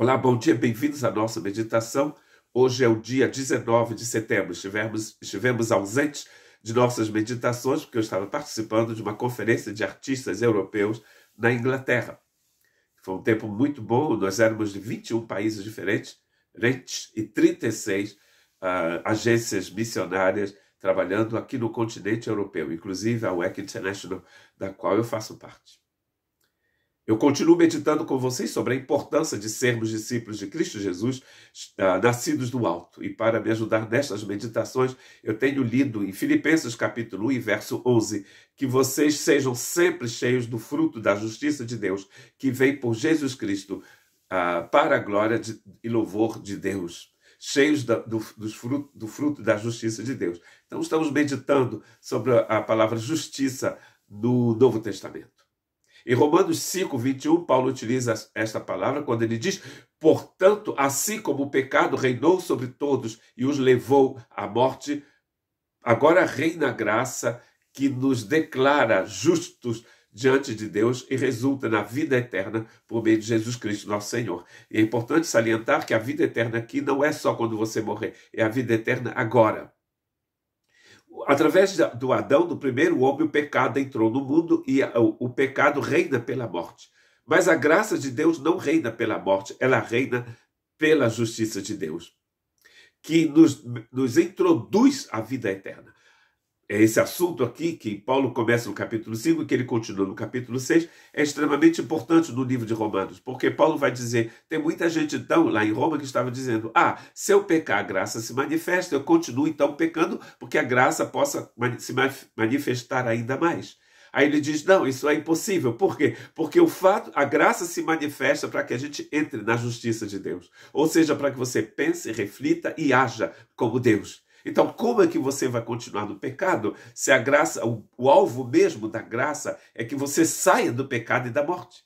Olá, bom dia, bem-vindos à nossa meditação. Hoje é o dia 19 de setembro. Estivemos ausentes de nossas meditações porque eu estava participando de uma conferência de artistas europeus na Inglaterra. Foi um tempo muito bom, nós éramos de 21 países diferentes e 36 agências missionárias trabalhando aqui no continente europeu, inclusive a WEC International, da qual eu faço parte. Eu continuo meditando com vocês sobre a importância de sermos discípulos de Cristo Jesus, nascidos do alto. E para me ajudar nestas meditações, eu tenho lido em Filipenses capítulo 1 e verso 11, que vocês sejam sempre cheios do fruto da justiça de Deus, que vem por Jesus Cristo, para a glória e louvor de Deus. Cheios do fruto da justiça de Deus. Então estamos meditando sobre a palavra justiça no Novo Testamento. Em Romanos 5, 21, Paulo utiliza esta palavra quando ele diz: portanto, assim como o pecado reinou sobre todos e os levou à morte, agora reina a graça que nos declara justos diante de Deus e resulta na vida eterna por meio de Jesus Cristo, nosso Senhor. E é importante salientar que a vida eterna aqui não é só quando você morrer, é a vida eterna agora. Através do Adão, do primeiro homem, o pecado entrou no mundo e o pecado reina pela morte. Mas a graça de Deus não reina pela morte, ela reina pela justiça de Deus, que nos introduz à vida eterna. Esse assunto aqui, que Paulo começa no capítulo 5 e que ele continua no capítulo 6, é extremamente importante no livro de Romanos, porque Paulo vai dizer, tem muita gente então lá em Roma que estava dizendo, se eu pecar a graça se manifesta, eu continuo então pecando, porque a graça possa se manifestar ainda mais. Aí ele diz, não, isso é impossível. Por quê? Porque a graça se manifesta para que a gente entre na justiça de Deus. Ou seja, para que você pense, reflita e haja como Deus. Então, como é que você vai continuar no pecado se a graça, o alvo mesmo da graça é que você saia do pecado e da morte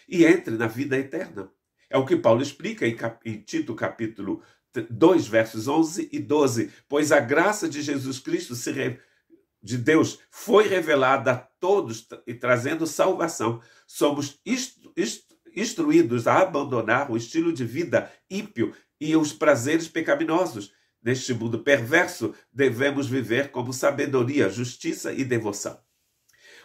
e entre na vida eterna? É o que Paulo explica em Tito capítulo 2, versos 11 e 12. Pois a graça de Jesus Cristo de Deus foi revelada a todos e trazendo salvação. Somos instruídos a abandonar o estilo de vida ímpio e os prazeres pecaminosos. Neste mundo perverso, devemos viver como sabedoria, justiça e devoção.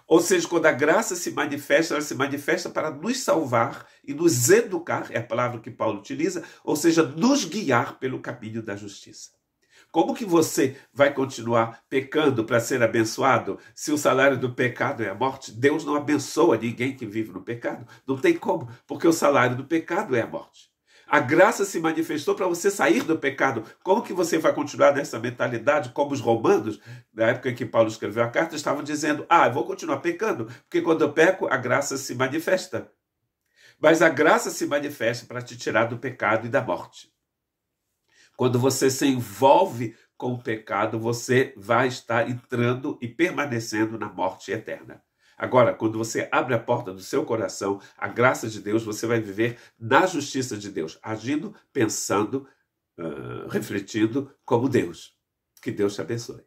Ou seja, quando a graça se manifesta, ela se manifesta para nos salvar e nos educar, é a palavra que Paulo utiliza, ou seja, nos guiar pelo caminho da justiça. Como que você vai continuar pecando para ser abençoado se o salário do pecado é a morte? Deus não abençoa ninguém que vive no pecado. Não tem como, porque o salário do pecado é a morte. A graça se manifestou para você sair do pecado. Como que você vai continuar nessa mentalidade? Como os romanos, na época em que Paulo escreveu a carta, estavam dizendo, eu vou continuar pecando, porque quando eu peco, a graça se manifesta. Mas a graça se manifesta para te tirar do pecado e da morte. Quando você se envolve com o pecado, você vai estar entrando e permanecendo na morte eterna. Agora, quando você abre a porta do seu coração, a graça de Deus, você vai viver na justiça de Deus, agindo, pensando, refletindo como Deus. Que Deus te abençoe.